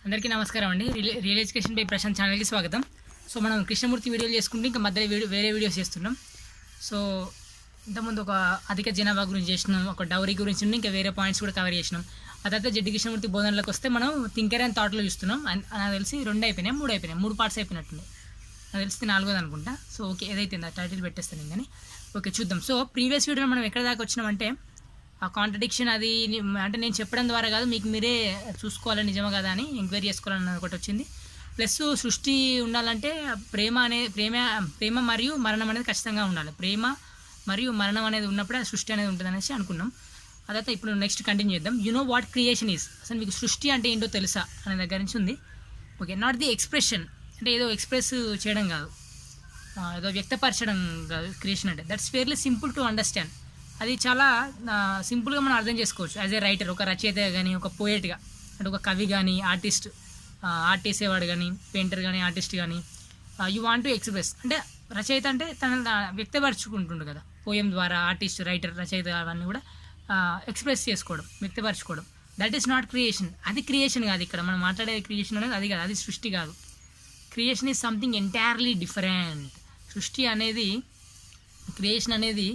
అందరికీ నమస్కారం అండి. రియల్ ఎడ్యుకేషన్ బై ప్రశాంత్ ఛానల్కి స్వాగతం. సో మనం కృష్ణమూర్తి వీడియోలు చేసుకుంటే ఇంకా మధ్యలో వేరే వీడియోస్ చేస్తున్నాం. సో ఇంతకుముందు ఒక అధిక జనాభా గురించి చేసినాం, ఒక డౌరీ గురించి ఇంకా వేరే పాయింట్స్ కూడా కవర్ చేసినాం. ఆ తర్వాత జడ్డి కృష్ణమూర్తి బోధనలకు వస్తే మనం థింకర్ అండ్ థాట్లో చూస్తున్నాం. నాకు తెలిసి 2 అయిపోయినాయి, 3 అయిపోయినాయి, 3 పార్ట్స్ అయిపోయినట్టుంది. నాకు తెలిసి 4ది అనుకుంటా. సో ఓకే, ఏదైతే ఆ టైటిల్ పెట్టేస్తాను నేను. ఓకే చూద్దాం. సో ప్రీవియస్ వీడియోలో మనం ఎక్కడ దాకా వచ్చినామంటే ఆ కాంట్రడిక్షన్ అది అంటే నేను చెప్పడం ద్వారా కాదు, మీకు మీరే చూసుకోవాలి నిజమా కదా అని ఎంక్వైరీ చేసుకోవాలని ఒకటి వచ్చింది. ప్లస్ సృష్టి ఉండాలంటే ప్రేమ మరియు మరణం అనేది ఖచ్చితంగా ఉండాలి. ప్రేమ మరియు మరణం అనేది ఉన్నప్పుడే సృష్టి అనేది ఉంటుంది అనేసి అనుకున్నాం. అదైతే ఇప్పుడు నెక్స్ట్ కంటిన్యూ చేద్దాం. You know what creation is, అసలు మీకు సృష్టి అంటే ఏంటో తెలుసా అనే దగ్గర నుంచి ఉంది. ఓకే, నాట్ ది ఎక్స్ప్రెషన్ అంటే ఏదో ఎక్స్ప్రెస్ చేయడం కాదు, ఏదో వ్యక్తపరచడం కాదు. క్రియేషన్ అంటే that's fairly simple to understand. అది చాలా సింపుల్గా మనం అర్థం చేసుకోవచ్చు. యాజ్ ఏ రైటర్, ఒక రచయిత కానీ, ఒక పోయట్గా అంటే ఒక కవి కానీ, ఆర్ట్ వేసేవాడు కానీ, పెయింటర్ కానీ, ఆర్టిస్ట్ కానీ, యూ వాంట్ టు ఎక్స్ప్రెస్ అంటే రచయిత అంటే తన వ్యక్తపరచుకుంటుండు కదా. పోయం ద్వారా ఆర్టిస్ట్, రైటర్, రచయిత అవన్నీ కూడా ఎక్స్ప్రెస్ చేసుకోవడం, వ్యక్తపరచుకోవడం. That is not creation. అది క్రియేషన్ కాదు. ఇక్కడ మనం మాట్లాడే క్రియేషన్ అనేది అది కాదు, అది సృష్టి కాదు. Creation is something entirely different. సృష్టి అనేది, క్రియేషన్ అనేది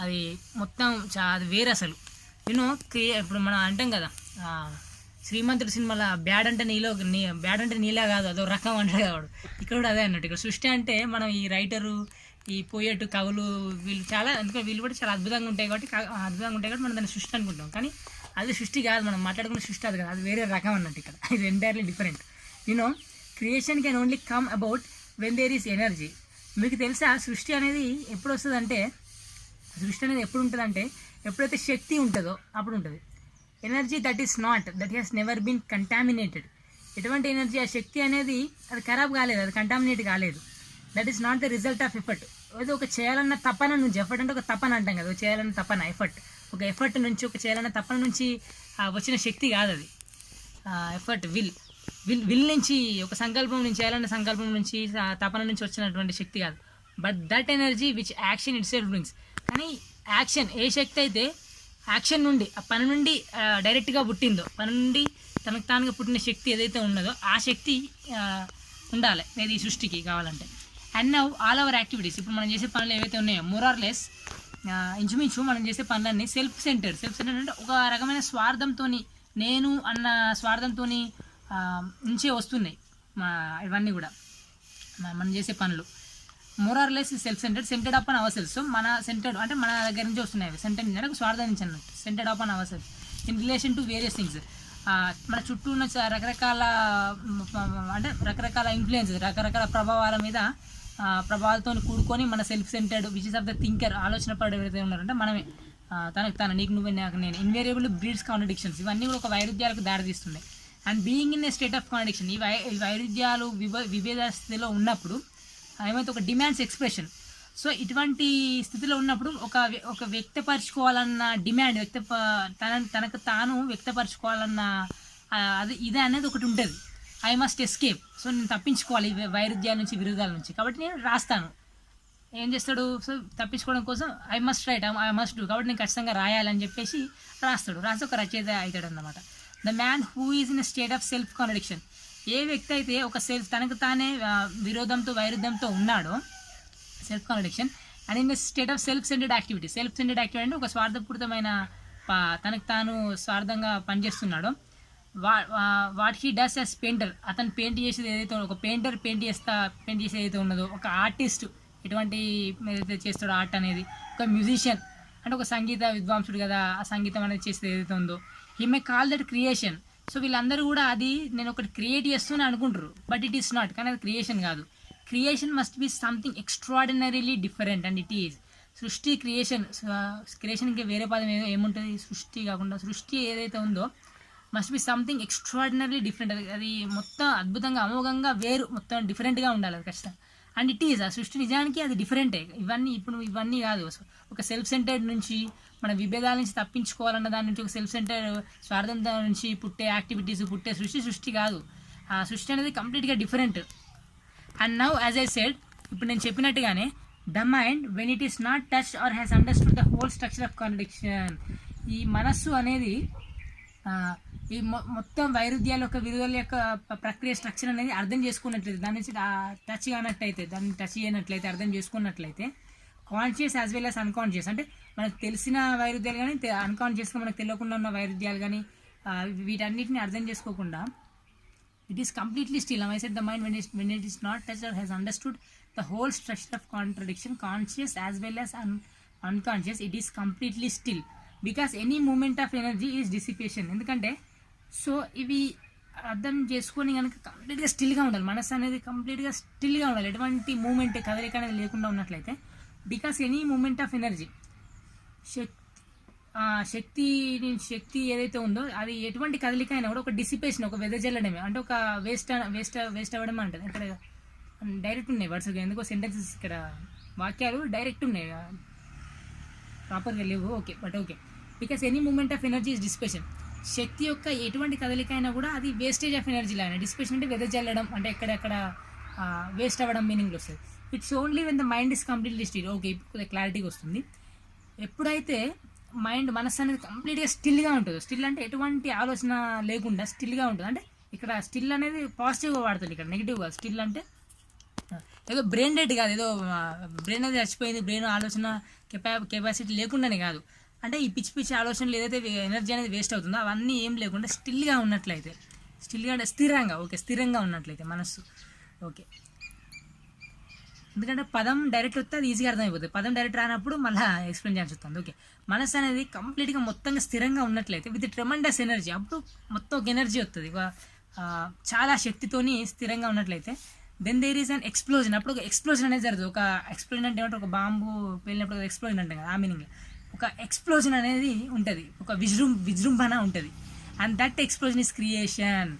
అది మొత్తం అది వేరే అసలు. ఇప్పుడు మనం అంటాం కదా శ్రీమంతుడు సినిమాలో బ్యాడ్ అంటే నీలా కాదు, అదో రకం అంటాడు కాదు. ఇక్కడ కూడా అదే అన్నట్టు. ఇక్కడ సృష్టి అంటే మనం ఈ రైటరు, ఈ పోయేటు, కవులు, వీళ్ళు చాలా, ఎందుకంటే వీళ్ళు కూడా చాలా అద్భుతంగా ఉంటాయి కాబట్టి మనం దాన్ని సృష్టి అనుకుంటాం. కానీ అది సృష్టి కాదు. మనం మాట్లాడుకున్న సృష్టి అది కాదు, అది వేరే రకం అన్నట్టు. ఇక్కడ ఇది entirely different. Creation can only come about when there is energy. మీకు తెలుసా సృష్టి అనేది ఎప్పుడు వస్తుందంటే, సృష్టి అనేది ఎప్పుడు ఉంటుందంటే ఎప్పుడైతే శక్తి ఉంటుందో అప్పుడు ఉంటుంది. Energy that has never been contaminated. ఎటువంటి ఎనర్జీ, ఆ శక్తి అనేది అది ఖరాబ్ కాలేదు, అది కంటామినేట్ కాలేదు. That is not the result of effort. ఏదో ఒక చేయాలన్న తపన నుంచి, ఎఫర్ట్ అంటే ఒక తపన అంటాం కదా, చేయాలన్న తపన, ఒక ఎఫర్ట్ నుంచి, ఒక చేయాలన్న తపన నుంచి వచ్చిన శక్తి కాదు అది. ఎఫర్ట్ విల్ నుంచి, ఒక సంకల్పం నుంచి, చేయాలన్న సంకల్పం నుంచి, తపన నుంచి వచ్చినటువంటి శక్తి కాదు. But that energy which action it self brings. కానీ యాక్షన్, ఏ శక్తి అయితే యాక్షన్ నుండి, ఆ పని నుండి డైరెక్ట్గా పుట్టిందో, పని నుండి తనకు తానుగా పుట్టిన శక్తి ఏదైతే ఉన్నదో ఆ శక్తి ఉండాలి ఏది సృష్టికి కావాలంటే. And now all our activities, ఇప్పుడు మనం చేసే పనులు ఏవైతే ఉన్నాయో మోర్ ఆర్ లెస్ ఇంచుమించు మనం చేసే పనులన్నీ సెల్ఫ్ సెంటర్డ్ అంటే ఒక రకమైన స్వార్థంతో, నేను అన్న స్వార్థంతో నుంచే వస్తున్నాయి ఇవన్నీ కూడా మనం చేసే పనులు. More or less scented up on our self. So మన సెంటెడ్ అంటే మన దగ్గర నుంచి వస్తున్నాయి. సెంటెడ్ అంటే స్వార్థం నుంచి అన్నట్టు. Scented up on our self in relation to various things. మన చుట్టూ ఉన్న రకరకాల ఇన్ఫ్లుయెన్స్, రకరకాల ప్రభావాలతో కూడుకొని మన self scented which is of the thinker, ఆలోచన పడు ఎవరైతే ఉన్నారంటే మనమే, తన నీకు నువ్వు నాకు నేను, ఇన్వేరియబుల్ బ్రీడ్స్ కాంట్రడిక్షన్స్. ఇవన్నీ కూడా ఒక వైరుధ్యాలకు దారితీస్తున్నాయి. And being in a state of contradiction, ఈ వైరుధ్యాలు విభేద స్థితిలో ఉన్నప్పుడు ఏమైతే ఒక డిమాండ్స్ ఎక్స్ప్రెషన్. సో ఇటువంటి స్థితిలో ఉన్నప్పుడు ఒక వ్యక్తపరచుకోవాలన్న డిమాండ్, తనకు తాను వ్యక్తపరచుకోవాలన్న ఇదే అనేది ఒకటి ఉంటుంది. I must escape. సో నేను తప్పించుకోవాలి వైరుధ్యాల నుంచి, విరుద్ధాల నుంచి. కాబట్టి నేను రాస్తాను. ఏం చేస్తాడు? సో తప్పించుకోవడం కోసం I must right, I must do, కాబట్టి నేను ఖచ్చితంగా రాయాలని చెప్పేసి రాస్తాడు. రాసి ఒక రచయిత అవుతాడు అన్నమాట. The man who is in state of self contradiction. ఏ వ్యక్తి అయితే ఒక తనకు తానే విరోధంతో, వైరుధ్యంతో ఉన్నాడో, self contradiction, and in state of self centred activity అంటే ఒక స్వార్థపూరితమైన, తనకు తాను స్వార్థంగా పనిచేస్తున్నాడో, what he does as painter, అతను పెయింట్ చేసేది ఏదైతే, ఒక పెయింటర్ పెయింట్ చేసేది ఏదైతే ఉన్నదో, ఒక ఆర్టిస్ట్ ఎటువంటి ఏదైతే చేస్తాడో ఆర్ట్ అనేది, ఒక మ్యూజిషియన్ అంటే ఒక సంగీత విద్వాంసుడు కదా, ఆ సంగీతం అనేది చేసేది ఏదైతే ఉందో, he may call that creation. So వీళ్ళందరూ కూడా అది నేను ఒకటి క్రియేట్ చేస్తూనే అనుకుంటారు, బట్ ఇట్ ఈస్ నాట్. కానీ అది క్రియేషన్ కాదు. Creation must be something extraordinarily different and it is. సృష్టి, క్రియేషన్కి వేరే పదం ఏముంటుంది? సృష్టి కాకుండా సృష్టి ఏదైతే ఉందో must be something extraordinarily different. అది మొత్తం అద్భుతంగా, అమోఘంగా, వేరు, మొత్తం డిఫరెంట్గా ఉండాలి అది ఖచ్చితంగా. అండ్ ఇట్ ఈజ్, ఆ సృష్టి నిజానికి అది డిఫరెంటే. ఇవన్నీ కాదు. ఒక సెల్ఫ్ సెంటర్డ్ నుంచి, మన విభేదాల నుంచి తప్పించుకోవాలన్న దాని నుంచి, ఒక సెల్ఫ్ సెంటర్ స్వార్థం నుంచి పుట్టే యాక్టివిటీస్, పుట్టే సృష్టి కాదు. ఆ సృష్టి అనేది కంప్లీట్గా different. And now as I said, ఇప్పుడు నేను చెప్పినట్టుగానే, the mind when it is not touched or has understood the whole structure of contradiction. ఈ మనస్సు అనేది ఈ మొత్తం వైరుధ్యాల యొక్క విలువల యొక్క ప్రక్రియ స్ట్రక్చర్ అనేది అర్థం చేసుకున్నట్లయితే, దాని నుంచి టచ్ కానట్లయితే, దాన్ని టచ్ చేయనట్లయితే, అర్థం చేసుకున్నట్లయితే conscious as well as unconscious, అంటే మనకు తెలిసిన వైరుధ్యాలు కానీ అన్కాన్షియస్గా మనకు తెలియకుండా ఉన్న వైరుధ్యాలు కానీ వీటన్నిటిని అర్థం చేసుకోకుండా it is completely still. I said the mind when it is not touched or has understood the whole structure of contradiction, conscious as well as unconscious, it is completely still because any movement of energy is dissipation. ఎందుకంటే so ఇవి అర్థం చేసుకొని కనుక కంప్లీట్గా స్టిల్గా ఉండాలి, మనసు అనేది కంప్లీట్గా స్టిల్గా ఉండాలి, ఎటువంటి మూమెంట్ కదలిక అనేది లేకుండా ఉన్నట్లయితే, because any movement of energy శక్తి ఏదైతే ఉందో అది ఎటువంటి కదలిక అయినా కూడా ఒక డిసిపేషన్, ఒక వెదజల్లడమే, అంటే ఒక వేస్ట్ అవ్వడం అంటది. ఇక్కడ డైరెక్ట్ ఉన్నాయి వర్డ్స్, ఎందుకో సెంటెన్సెస్ ఇక్కడ వాక్యాలు డైరెక్ట్ ఉన్నాయి, ప్రాపర్గా లేవు. Okay, but okay, because any movement of energy is dissipation. శక్తి యొక్క ఎటువంటి కదలిక అయినా కూడా అది వేస్టేజ్ ఆఫ్ ఎనర్జీ లాగా. డిసిపేషన్ అంటే వెదజల్లడం, అంటే ఎక్కడెక్కడ వేస్ట్ అవ్వడం మీనింగ్లో వస్తుంది. It's only when the mind is completely still. Okay, ఇప్పుడు క్లారిటీగా వస్తుంది. ఎప్పుడైతే మనసు అనేది కంప్లీట్గా స్టిల్గా ఉంటుంది, స్టిల్ అంటే ఎటువంటి ఆలోచన లేకుండా స్టిల్గా ఉంటుంది, అంటే ఇక్కడ స్టిల్ అనేది పాజిటివ్గా వాడుతుంది, ఇక్కడ నెగిటివ్గా. స్టిల్ అంటే ఏదో బ్రెయిన్ డెడ్ కాదు, ఏదో బ్రెయిన్ అనేది చచ్చిపోయింది, బ్రెయిన్ ఆలోచన కెపాసిటీ లేకుండానే కాదు, అంటే ఈ పిచ్చి ఆలోచనలు ఏదైతే ఎనర్జీ అనేది వేస్ట్ అవుతుందో అవన్నీ ఏం లేకుండా స్టిల్గా ఉన్నట్లయితే, స్టిల్గా అంటే స్థిరంగా, ఓకే, స్థిరంగా ఉన్నట్లయితే మనస్సు. ఓకే, ఎందుకంటే పదం డైరెక్ట్ వస్తే అది ఈజీగా అర్థమైపోతుంది, పదం డైరెక్ట్ రానప్పుడు మళ్ళీ ఎక్స్ప్లెయిన్ చేయాల్సి వస్తుంది. ఓకే, మనసు అనేది కంప్లీట్గా మొత్తంగా స్థిరంగా ఉన్నట్లయితే విత్ ట్రెమండస్ ఎనర్జీ, అప్పుడు మొత్తం ఒక ఎనర్జీ వస్తుంది, చాలా శక్తితోని స్థిరంగా ఉన్నట్లయితే then there is an explosion. అప్పుడు ఒక ఎక్స్ప్లోజన్ అనేది జరుగుతుంది. ఒక ఎక్స్ప్లోజన్ అంటే ఏమంటే ఒక బాంబు పేలినప్పుడు ఎక్స్ప్లోజన్ అంటే కదా, ఆ మీనింగ్ ఒక ఎక్స్ప్లోజన్ అనేది ఉంటుంది, ఒక విజృంభణ ఉంటుంది. And that explosion is creation.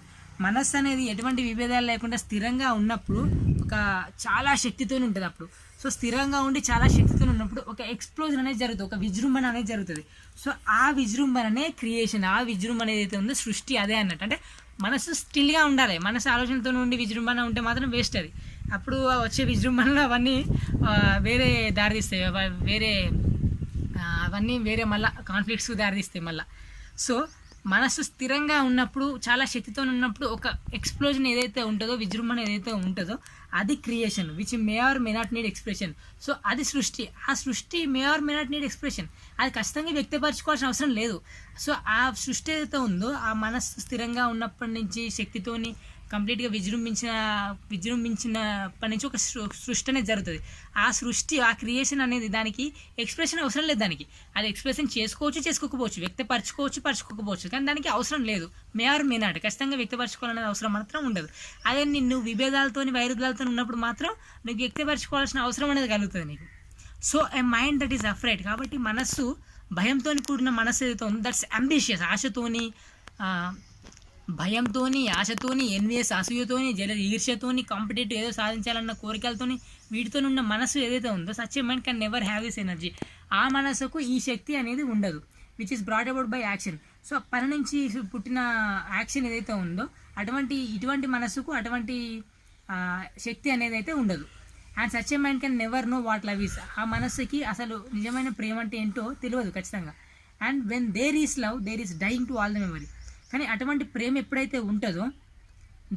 మనస్సు అనేది ఎటువంటి విభేదాలు లేకుండా స్థిరంగా ఉన్నప్పుడు ఒక చాలా శక్తితో ఉంటుంది. అప్పుడు సో స్థిరంగా ఉండి చాలా శక్తితో ఉన్నప్పుడు ఒక ఎక్స్ప్లోజన్ అనేది జరుగుతుంది, ఒక విజృంభణ అనేది జరుగుతుంది. సో ఆ విజృంభణనే క్రియేషన్. ఆ విజృంభణ ఏదైతే ఉందో సృష్టి అదే అన్నట్టు. అంటే మనసు స్టిల్గా ఉండాలి, మనసు ఆలోచనతో నుండి విజృంభణ ఉంటే మాత్రం వేస్ట్ అది. అప్పుడు వచ్చే విజృంభణలో అవన్నీ వేరే దారితీస్తాయి, అవన్నీ వేరే మళ్ళీ కాన్ఫ్లిక్ట్స్కి దారితీస్తాయి మళ్ళీ. సో మనసు స్థిరంగా ఉన్నప్పుడు, చాలా శక్తితో ఉన్నప్పుడు ఒక ఎక్స్ప్లోజన్ ఏదైతే ఉంటుందో, విజృంభణ ఏదైతే ఉంటుందో అది creation, which may or may not need expression. So అది సృష్టి. ఆ సృష్టి may or may not need expression, అది ఖచ్చితంగా వ్యక్తపరచుకోవాల్సిన అవసరం లేదు. సో ఆ సృష్టి ఏదైతే ఉందో, ఆ మనస్సు స్థిరంగా ఉన్నప్పటి నుంచి శక్తితోని కంప్లీట్గా విజృంభించినప్పటి నుంచి ఒక సృష్టి అనేది జరుగుతుంది. ఆ సృష్టి, ఆ క్రియేషన్ అనేది దానికి ఎక్స్ప్రెషన్ అవసరం లేదు. దానికి అది ఎక్స్ప్రెషన్ చేసుకోకపోవచ్చు, పరచుకోకపోవచ్చు, కానీ దానికి అవసరం లేదు. మే ఆర్ మే నాట్, ఖచ్చితంగా వ్యక్తపరచుకోవాలనేది అవసరం మాత్రం ఉండదు. అదే నువ్వు విభేదాలతో వైరుధ్యాలతో ఉన్నప్పుడు మాత్రం నీకు వ్యక్తపరచుకోవాల్సిన అవసరం అనేది కలుగుతుంది నీకు. So A mind that is afraid. కాబట్టి మనస్సు భయంతో కూడిన మనస్సు ఏదైతే ఉందో దట్స్ అంబిషియస్. భయంతోని, ఆశతోని, ఎన్విఎస్ అసూయతోని, ఈర్ష్యతోని, కాంపిటేటివ్ ఏదో సాధించాలన్న కోరికలతోని, వీటితో ఉన్న మనసు ఏదైతే ఉందో such a mind can never have this energy. ఆ మనసుకు ఈ శక్తి అనేది ఉండదు, which is brought about by action. So పని నుంచి పుట్టిన యాక్షన్ ఏదైతే ఉందో ఇటువంటి మనసుకు అటువంటి శక్తి అనేది అయితే ఉండదు. And such a mind can never know what love is. ఆ మనసుకి అసలు నిజమైన ప్రేమ అంటే ఏంటో తెలియదు ఖచ్చితంగా. And when there is love there is dying to all the memory. కానీ అటువంటి ప్రేమ ఎప్పుడైతే ఉంటుందో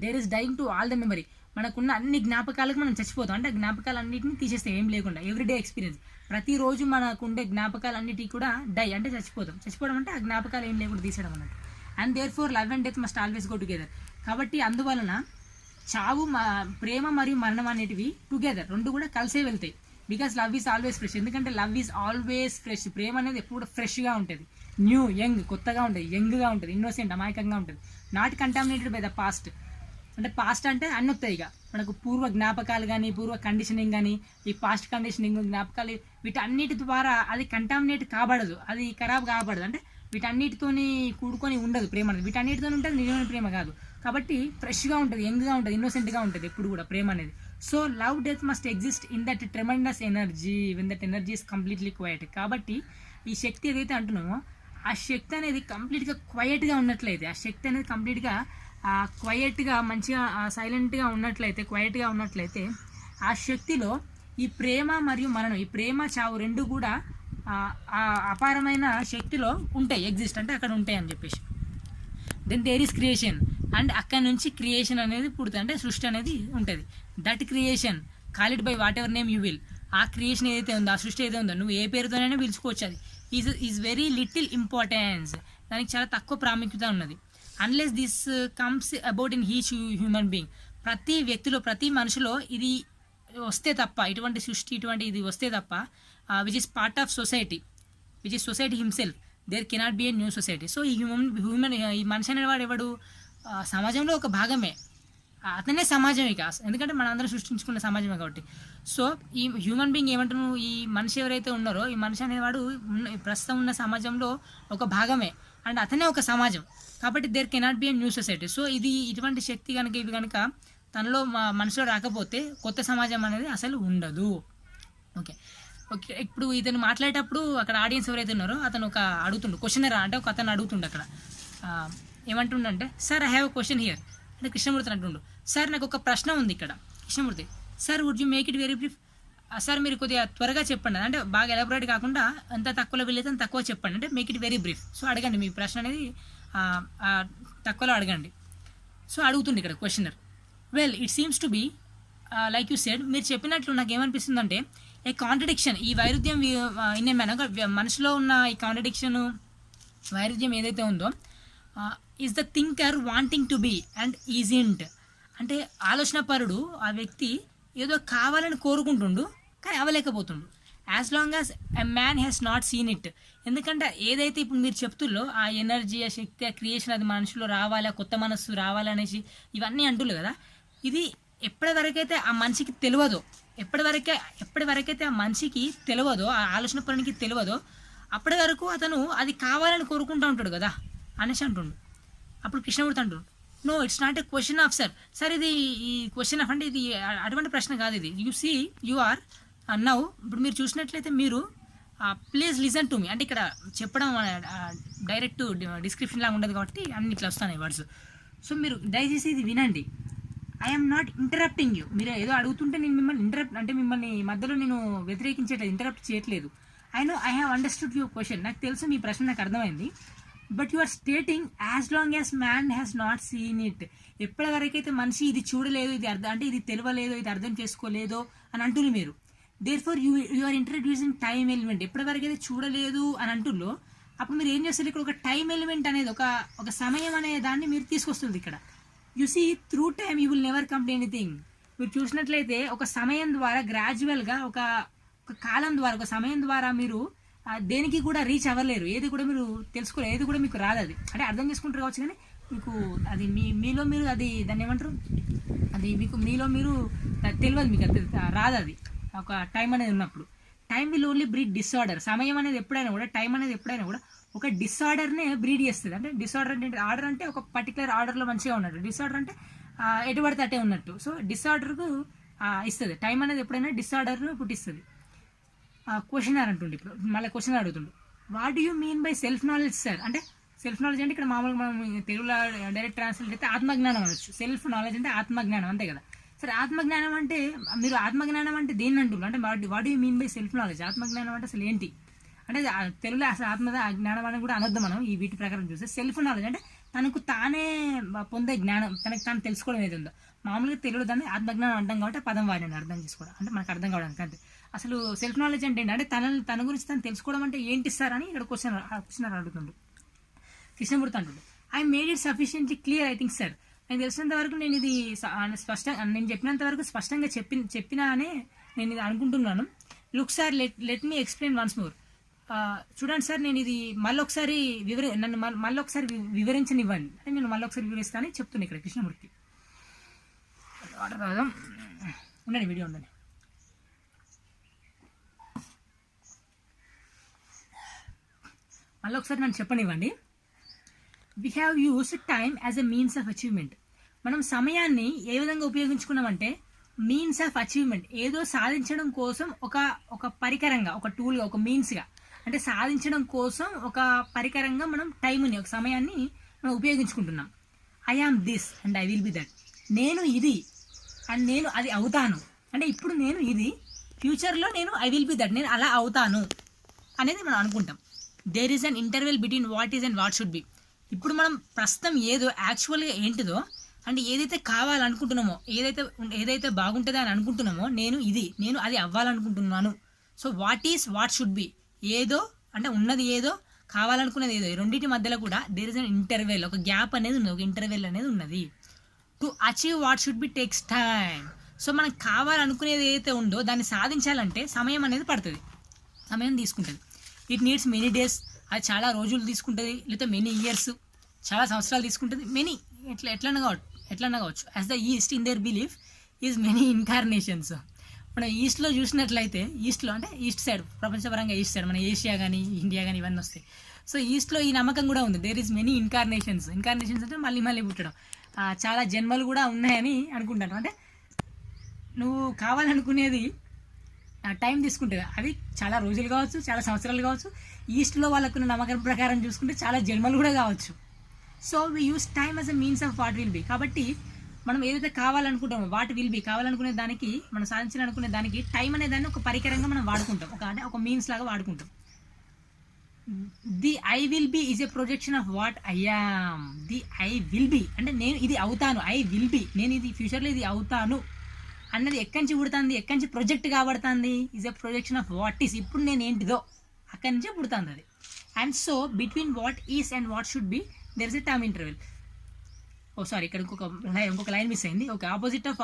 there is dying to all the memory. మనకున్న అన్ని జ్ఞాపకాలకు మనం చచ్చిపోతాం, అంటే జ్ఞాపకాలు అన్నింటినీ తీసేస్తాం, ఏం లేకుండా. ఎవ్రీడే ఎక్స్పీరియన్స్, ప్రతిరోజు మనకుండే జ్ఞాపకాలు అన్నిటికీ కూడా అంటే చచ్చిపోవడం అంటే ఆ జ్ఞాపకాలు ఏం లేకుండా తీసేయడం అన్నట్టు. And therefore love and death must always go together. కాబట్టి అందువలన ప్రేమ మరియు మరణం అనేటివి టుగెదర్, రెండు కూడా కలిసే వెళ్తాయి. Because love is always fresh. ఎందుకంటే లవ్ ఈజ్ ఆల్వేస్ ఫ్రెష్. ప్రేమ అనేది ఎప్పుడు ఫ్రెష్గా ఉంటుంది, న్యూ, యంగ్, కొత్తగా ఉంటుంది, యంగ్గా ఉంటుంది, ఇన్నోసెంట్, అమాయకంగా ఉంటుంది. Not contaminated by the past. అంటే పాస్ట్ అంటే అన్నీ వస్తాయి, ఇక మనకు పూర్వ జ్ఞాపకాలు కానీ, పూర్వ కండిషనింగ్ కానీ, ఈ పాస్ట్ కండిషనింగ్ జ్ఞాపకాలు, వీటన్నిటి ద్వారా అది కంటామినేట్ కాబడదు, అది ఖరాబ్ కాబడదు. అంటే వీటన్నిటితోని కూడుకొని ఉండదు ప్రేమ అనేది. వీటన్నిటితో ఉంటుంది, నిజమైన ప్రేమ కాదు. కాబట్టి ఫ్రెష్గా ఉంటుంది, యంగ్గా ఉంటుంది, ఇన్నోసెంట్గా ఉంటుంది ఎప్పుడు కూడా ప్రేమ అనేది. So love death must exist in that tremendous energy when that energy is completely quiet. కాబట్టి ఈ శక్తి ఏదైతే అంటున్నామో ఆ శక్తి అనేది కంప్లీట్గా క్వైట్గా ఉన్నట్లయితే, ఆ శక్తి అనేది కంప్లీట్గా క్వైట్గా మంచిగా సైలెంట్గా ఉన్నట్లయితే, క్వైట్గా ఉన్నట్లయితే ఆ శక్తిలో ఈ ప్రేమ మరియు మరణం, ఈ ప్రేమ చావు రెండు కూడా ఆ అపారమైన శక్తిలో ఉంటాయి, ఎగ్జిస్ట్ అంటే అక్కడ ఉంటాయి అని చెప్పేసి. Then there is creation, and అక్కడ నుంచి క్రియేషన్ అనేది పుడుతుంది, అంటే సృష్టి అనేది ఉంటుంది. That creation call it by whatever name you will. ఆ క్రియేషన్ ఏదైతే ఉందో, ఆ సృష్టి ఏదైతే ఉందో, నువ్వు ఏ పేరుతోనైనా పిలుచుకోవచ్చు. అది ఈజ్ వెరీ లిటిల్ ఇంపార్టెన్స్, దానికి చాలా తక్కువ ప్రాముఖ్యత ఉన్నది. Unless this comes about in each human being, ప్రతి వ్యక్తిలో ప్రతి మనిషిలో ఇది వస్తే తప్ప, ఇటువంటి సృష్టి ఇటువంటి ఇది వస్తే తప్ప, which is part of society, which is society himself, there cannot be a new society. So ఈ హ్యూమన్ ఈ మనిషి అనేవాడు ఎవడు, సమాజంలో ఒక భాగమే, అతనే సమాజం ఇక, ఎందుకంటే మన అందరం సృష్టించుకున్న సమాజమే కాబట్టి. సో ఈ హ్యూమన్ బీయింగ్ ఏమంటున్నావు, ఈ మనిషి ఎవరైతే ఉన్నారో, ఈ మనిషి అనేవాడు ప్రస్తుతం ఉన్న సమాజంలో ఒక భాగమే, అండ్ అతనే ఒక సమాజం కాబట్టి there cannot be a new society. So ఇది ఇటువంటి శక్తి కనుక ఇవి కనుక తనలో మనసులో రాకపోతే కొత్త సమాజం అనేది అసలు ఉండదు. ఓకే ఓకే ఇప్పుడు ఇతను మాట్లాడేటప్పుడు అక్కడ ఆడియన్స్ ఎవరైతే ఉన్నారో అతను ఒక అడుగుతుండు, క్వశ్చనర్ అంటే ఒక అతను అడుగుతుండు అక్కడ, ఏమంటుండంటే, sir I have a question here అంటే కృష్ణమూర్తి అంటుండు, సార్ నాకు ఒక ప్రశ్న ఉంది ఇక్కడ. Krishnamurti, sir would you make it very brief, sir మీరు కొద్దిగా త్వరగా చెప్పండి, అంటే బాగా ఎలాబొరేట్ కాకుండా అంత తక్కువలో వెళ్ళేది అంత తక్కువ చెప్పండి, అంటే make it very brief. So అడగండి, మీ ప్రశ్న అనేది తక్కువలో అడగండి. సో అడుగుతుంది ఇక్కడ questioner, well it seems to be like you said, మీరు చెప్పినట్లు నాకు ఏమనిపిస్తుంది అంటే ఏ కాంట్రడిక్షన్, ఈ వైరుధ్యం ఇన్ ఏ మ్యాన్, మనసులో ఉన్న ఈ కాంట్రడిక్షన్ వైరుధ్యం ఏదైతే ఉందో, is the thinker wanting to be and isn't, అంటే ఆలోచనపరుడు ఆ వ్యక్తి ఏదో కావాలని కోరుకుంటుండు కానీ అవ్వలేకపోతుండు. As long as a man has not seen it, ఎందుకంటే ఏదైతే ఇప్పుడు మీరు చెప్తుల్లో ఆ ఎనర్జీ, ఆ శక్తి, ఆ క్రియేషన్ అది మనుషులో రావాలి, కొత్త మనస్సు రావాలనేసి ఇవన్నీ అంటున్నారు కదా, ఇది ఎప్పటివరకైతే ఆ మనిషికి తెలియదో, ఎప్పటివరకైతే ఆ మనిషికి తెలియదో, ఆ ఆలోచన పనికి తెలియదో, అప్పటి వరకు అతను అది కావాలని కోరుకుంటూ ఉంటాడు కదా అనేసి అంటుండు. అప్పుడు కృష్ణమూర్తి అంటుండు, no it's not a question of sir ఇది ఈ క్వశ్చన్ ఆఫ్ అంటే ఇది అటువంటి ప్రశ్న కాదు, ఇది యు ఆర్ నౌ, ఇప్పుడు మీరు చూసినట్లయితే మీరు ప్లీజ్ లిజన్ టు మీ, అంటే ఇక్కడ చెప్పడం డైరెక్ట్ డిస్క్రిప్షన్ లాగా ఉండదు కాబట్టి అన్ని ఇట్లా వస్తాయి వర్డ్స్. సో మీరు దయచేసి ఇది వినండి, ఐఎమ్ నాట్ ఇంటరప్టింగ్ యూ, మీరు ఏదో అడుగుతుంటే నేను మిమ్మల్ని మిమ్మల్ని మధ్యలో నేను వ్యతిరేకించట్లేదు, ఇంటరప్ట్ చేయట్లేదు. I have understood your question, నాకు తెలుసు మీ ప్రశ్న నాకు అర్థమైంది, but you are stating as long as man has not seen it, ఎప్పటివరకైతే మనిషి ఇది చూడలేదు, ఇది అర్థం అంటే ఇది తెలియలేదో, ఇది అర్థం చేసుకోలేదో అని అంటున్నారు మీరు. Therefore you are introducing time element, ఎప్పటివరకైతే చూడలేదు అని అంటుల్లో అప్పుడు మీరు ఏం చేస్తారు, ఇక్కడ ఒక టైం ఎలిమెంట్ అనేది ఒక సమయం అనే దాన్ని మీరు తీసుకొస్తుంది ఇక్కడ. You see through time you will never come to anything, మీరు చూసినట్లయితే ఒక సమయం ద్వారా గ్రాడ్యువల్గా ఒక కాలం ద్వారా, ఒక సమయం ద్వారా మీరు దేనికి కూడా రీచ్ అవ్వలేరు, ఏది కూడా మీరు తెలుసుకోలేరు, ఏది కూడా మీకు రాదు. అది అంటే అర్థం చేసుకుంటారు కావచ్చు కానీ మీకు అది మీలో మీరు అది దాన్ని ఏమంటారు, అది మీలో మీరు తెలియదు, మీకు అది రాదు, అది ఒక టైం అనేది ఉన్నప్పుడు. Time will only breed disorder, సమయం అనేది ఎప్పుడైనా కూడా, టైం అనేది ఎప్పుడైనా కూడా ఒక డిసార్డర్నే బ్రీడ్ చేస్తుంది. అంటే డిసార్డర్ అంటే ఆర్డర్ అంటే ఒక పర్టికులర్ ఆర్డర్లో మంచిగా ఉన్నట్టు, డిసార్డర్ అంటే ఎటు పడితే అటే ఉన్నట్టు. సో డిసార్డర్కు ఇస్తుంది, టైం అనేది ఎప్పుడైనా డిసార్డర్ను పుట్టిస్తుంది. క్వశ్చనర్ అంటుండే, ఇప్పుడు మళ్ళీ క్వశ్చన్ అడుగుతుండు, what do you mean by self knowledge sir, అంటే సెల్ఫ్ నాలెడ్జ్ అంటే ఇక్కడ మామూలుగా మనం తెలుగులో డైరెక్ట్ ట్రాన్స్లేట్ అయితే ఆత్మజ్ఞానం అనొచ్చు, సెల్ఫ్ నాలెడ్జ్ అంటే ఆత్మజ్ఞానం అంతే కదా. సరే ఆత్మజ్ఞానం అంటే మీరు ఆత్మజ్ఞానం అంటే దేన్ని అంటున్నారు, అంటే what do you mean by self knowledge, ఆత్మజ్ఞానం అంటే అసలు ఏంటి అంటే తెలుగులో అసలు జ్ఞానం అని కూడా అనొద్దు మనం, ఈ వీటి ప్రకారం చూస్తే. సెల్ఫ్ నాలెడ్జ్ అంటే తనకు తానే పొందే జ్ఞానం, తనకు తాను తెలుసుకోవడం ఏది ఉందో, మామూలుగా తెలుగులో దాన్ని ఆత్మజ్ఞానం అంటాం కాబట్టి పదం వాడిని అర్థం చేసుకోవడం, అంటే మనకు అర్థం కావడానికి అంతే. అసలు సెల్ఫ్ నాలెడ్జ్ అంటే ఏంటి, అంటే తన గురించి తను తెలుసుకోవడం అంటే ఏంటి సార్ అని ఇక్కడ క్వశ్చన్ అడుగుతుండు. కృష్ణమూర్తి అంటుండు, I made it sufficiently clear I think sir, నాకు తెలిసినంత వరకు నేను ఇది నేను చెప్పినంత వరకు స్పష్టంగా చెప్పినా అనే నేను ఇది అనుకుంటున్నాను. Look sir let me explain once more, చూడండి సార్ నేను ఇది మళ్ళీ ఒకసారి వివరించనివ్వండి, అంటే నేను మళ్ళీ ఒకసారి వివరిస్తానని చెప్తున్నాను ఇక్కడ కృష్ణమూర్తి. ఆర్డర్ రాదాం, ఉండండి వీడియో ఉండండి. మళ్ళీ ఒకసారి నన్ను చెప్పనివ్వండి. We have used time as a means of achievement, మనం సమయాన్ని ఏ విధంగా ఉపయోగించుకున్నామంటే మీన్స్ ఆఫ్ అచీవ్మెంట్, ఏదో సాధించడం కోసం ఒక పరికరంగా, ఒక టూల్గా, ఒక మీన్స్గా, అంటే సాధించడం కోసం ఒక పరికరంగా మనం టైంని, ఒక సమయాన్ని మనం ఉపయోగించుకుంటున్నాం. I am this and I will be that, నేను ఇది అండ్ నేను అది అవుతాను, అంటే ఇప్పుడు నేను ఇది, ఫ్యూచర్లో నేను ఐ విల్ బి దట్, నేను అలా అవుతాను అనేది మనం అనుకుంటాం. There is an interval between what is and what should be, ఇప్పుడు మనం ప్రస్తుతం ఏదో యాక్చువల్గా ఏంటిదో అంటే ఏదైతే కావాలనుకుంటున్నామో ఏదైతే బాగుంటుందో అని అనుకుంటున్నామో నేను అది అవ్వాలనుకుంటున్నాను. సో వాట్ షుడ్ బి ఏదో అంటే ఉన్నది ఏదో కావాలనుకునేది ఏదో రెండింటి మధ్యలో కూడా దేర్ ఇస్ అన్ ఇంటర్వెల్, ఒక గ్యాప్ అనేది ఉన్నది, ఒక ఇంటర్వెల్ అనేది ఉన్నది. To achieve what should be takes time. So మనం కావాలనుకునేది ఏదైతే ఉందో దాన్ని సాధించాలంటే సమయం అనేది పడుతుంది, సమయం తీసుకుంటుంది. ఇట్ నీడ్స్ మెనీ డేస్, అది చాలా రోజులు తీసుకుంటుంది, లేదా మెనీ ఇయర్స్, చాలా సంవత్సరాలు తీసుకుంటుంది. మెనీ ఎట్లన్నా కావచ్చు. As the East in their belief is many incarnations. మనం ఈస్ట్లో చూసినట్లయితే, ఈస్ట్లో అంటే ఈస్ట్ సైడ్, ప్రపంచపరంగా ఈస్ట్ సైడ్, మన ఏషియా కానీ ఇండియా కానీ ఇవన్నీ వస్తాయి. సో ఈస్ట్లో ఈ నమ్మకం కూడా ఉంది, there is many incarnations. Incarnations అంటే మళ్ళీ పుట్టడం, చాలా జన్మలు కూడా ఉన్నాయని అనుకుంటాను. అంటే నువ్వు కావాలనుకునేది టైం తీసుకుంటుంది, అది చాలా రోజులు కావచ్చు, చాలా సంవత్సరాలు కావచ్చు. ఈస్ట్లో వాళ్ళకున్న నమ్మకం ప్రకారం చూసుకుంటే చాలా జన్మలు కూడా కావచ్చు. So we use time as a means of what will be. కాబట్టి మనం ఏదైతే కావాలనుకుంటామో వాట్ విల్ బి, కావాలనుకునే దానికి, మనం సాధించాలనుకునే దానికి టైం అనే దాన్ని ఒక పరికరంగా మనం వాడుకుంటాం, ఒక మీన్స్ లాగా వాడుకుంటాం. The I will be is a projection of what I yam. The I will B అంటే నేను ఇది అవుతాను, ఐ విల్ బి, నేను ఇది ఫ్యూచర్లో ఇది అవుతాను అన్నది ఎక్కడి నుంచి పుడుతుంది, ఎక్కడి నుంచి ప్రొజెక్ట్ కాబడుతుంది, is a projection of what is. ఇప్పుడు నేను ఏంటిదో అక్కడి నుంచే పుడుతుంది అది. And so between what is and what should be there is a time interval. ఇక్కడ ఇంకొక లైన్ మిస్ అయింది. Okay, opposite of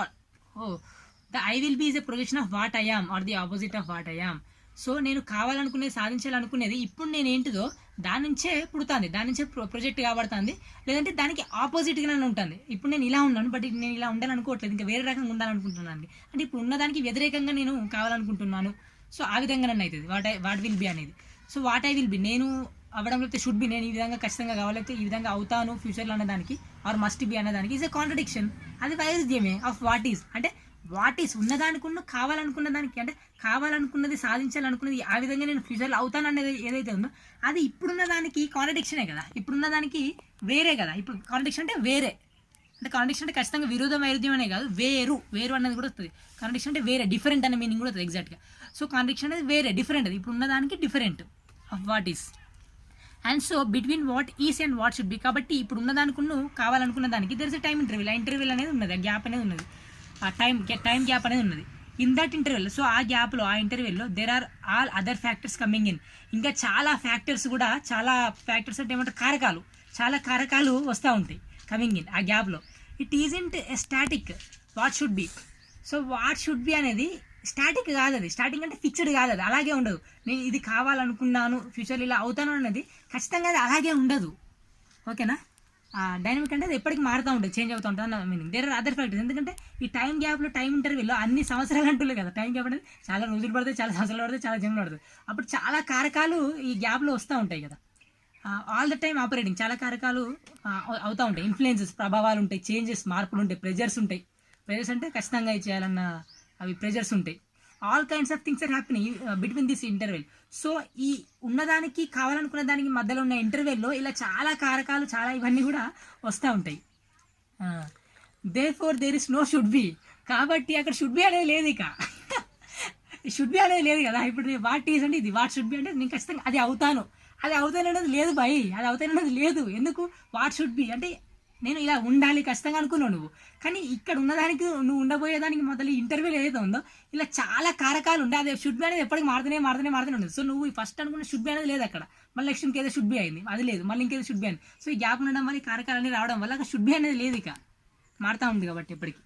the I will be is a projection of what I am or the opposite of what I am. So నేను కావాలనుకునేది, సాధించాలనుకునేది ఇప్పుడు నేను ఏంటిదో దాని నుంచే పుడుతుంది, దాని నుంచే ప్రొజెక్ట్ కాబడుతుంది, లేదంటే దానికి ఆపోజిట్గానే ఉంటుంది. ఇప్పుడు నేను ఇలా ఉన్నాను, బట్ నేను ఇలా ఉండాలనుకోవట్లేదు, ఇంకా వేరే రకంగా ఉండాలనుకుంటున్నాను. అంటే ఇప్పుడు ఉన్నదానికి వ్యతిరేకంగా నేను కావాలనుకుంటున్నాను. సో ఆ విధంగా నన్ను అవుతుంది వాట్ విల్ బి అనేది. So what I will B, నేను అవ్వడం లేకపోతే షుడ్ బి, నేను ఈ విధంగా ఖచ్చితంగా కావాలైతే ఈ విధంగా అవుతాను ఫ్యూచర్లో అనేదానికి, ఆర్ మస్ట్ బి అనేదానికి ఈజ్ ఎ కాంట్రడిక్షన్. అది వైరుధ్యమే ఆఫ్ వాట్ ఈస్. అంటే వాట్ ఈస్ ఉన్నదానికున్న కావాలనుకున్న దానికి, అంటే కావాలనుకున్నది, సాధించాలనుకున్నది ఆ విధంగా నేను ఫ్యూచర్లో అవుతాను అనేది ఏదైతే ఉందో అది ఇప్పుడున్న దానికి కాంట్రడిక్షనే కదా, ఇప్పుడున్న దానికి వేరే కదా. ఇప్పుడు కాంట్రడిక్షన్ అంటే వేరే, అంటే కాంట్రడిక్షన్ అంటే ఖచ్చితంగా విరోధం వైరుధ్యం అనే కాదు, వేరు అన్నది కూడా వస్తుంది. కాంట్రడిక్షన్ అంటే వేరే, డిఫరెంట్ అనే మీనింగ్ కూడా వస్తుంది ఎగ్జాక్ట్గా. సో కాంట్రడిక్షన్ అనేది వేరే, డిఫరెంట్, అది ఇప్పుడు ఉన్న దానికి different of what is. And so between what is and what should be, కాబట్టి ఇప్పుడు ఉన్నదానికి కావాలనుకున్న దానికి there is a time interval. ఆ ఇంటర్వెల్ అనేది ఉన్నది, ఆ గ్యాప్ అనేది ఉన్నది, ఆ టైం గ్యాప్ అనేది ఉన్నది. ఇన్ దట్ ఇంటర్వెల్, సో ఆ గ్యాప్లో, ఆ ఇంటర్వెల్లో there are all other factors coming in. ఇంకా చాలా ఫ్యాక్టర్స్ అంటే ఏమంటారు, చాలా కారకాలు వస్తూ ఉంటాయి కమింగ్ ఇన్ ఆ గ్యాప్లో. It isn't a static what should B. So what should B అనేది స్టాటిక్ కాదు, అది స్టాటిక్ అంటే ఫిక్స్డ్ కాదు, అది అలాగే ఉండదు. నేను ఇది కావాలనుకున్నాను ఫ్యూచర్లో ఇలా అవుతాను అనేది ఖచ్చితంగా అది అలాగే ఉండదు. ఓకేనా, డైనమిక్ అంటే అది ఎప్పటికీ మారుతూ ఉంటుంది, చేంజ్ అవుతూ ఉంటుంది అన్న meaning. There are other factors. ఎందుకంటే ఈ టైం గ్యాప్లో, టైం ఇంటర్వ్యూలో అన్ని సంవత్సరాలు అంటులే కదా, టైం గ్యాప్ అనేది చాలా రోజులు పడతాయి, చాలా సంవత్సరాలు పడతాయి, చాలా జన్మలు పడుతుంది. అప్పుడు చాలా కారకాలు ఈ గ్యాప్లో వస్తూ ఉంటాయి కదా, ఆల్ ద టైమ్ ఆపరేటింగ్, చాలా కారకాలు అవుతూ ఉంటాయి, ఇన్ఫ్లుయెన్సెస్, ప్రభావాలు ఉంటాయి, చేంజెస్, మార్పులు ఉంటాయి, ప్రెజర్స్ ఉంటాయి. ప్రెజర్స్ అంటే ఖచ్చితంగా చేయాలన్న అవి ప్రెజర్స్ ఉంటాయి. All kinds of things are happening between this interval. So ఈ ఉన్నదానికి, కావాలనుకున్న దానికి మధ్యలో ఉన్న ఇంటర్వెల్లో ఇలా చాలా కారకాలు, చాలా ఇవన్నీ కూడా వస్తూ ఉంటాయి. Therefore there is no should be. కాబట్టి అక్కడ షుడ్ బి అనేది లేదు, ఇక షుడ్ బి అనేది లేదు కదా. ఇప్పుడు వాట్ ఈజ్ అంటే ఇది, వాట్ షుడ్ బి అంటే నేను ఖచ్చితంగా అది అవుతాను అనేది లేదు బాయ్, అది అవుతాను అనేది లేదు. ఎందుకు, వాట్ షుడ్ బి అంటే నేను ఇలా ఉండాలి ఖచ్చితంగా అనుకున్నావు నువ్వు, కానీ ఇక్కడ ఉన్నదానికి, నువ్వు ఉండబోయేదానికి మొదలు ఇంటర్వ్యూలో ఏదైతే ఉందో ఇలా చాలా కారకాలు ఉండే, అదే షుడ్ బి అనేది ఎప్పటికీ మారుతూనే ఉండదు. సో నువ్వు ఫస్ట్ అనుకున్న షుడ్ బి అనేది లేదు అక్కడ, మళ్ళీ నెక్స్ట్ ఇంకేదో షుడ్ బి అయింది, అది లేదు, మళ్ళీ ఇంకేదో షుడ్ బి అయింది. సో ఈ గ్యాప్ ఉండడం వల్ల, ఈ కారకాలన్నీ రావడం వల్ల అక్కడ షుడ్ బి అనేది లేదు, ఇక మారుతూ ఉంది కాబట్టి ఎప్పటికీ.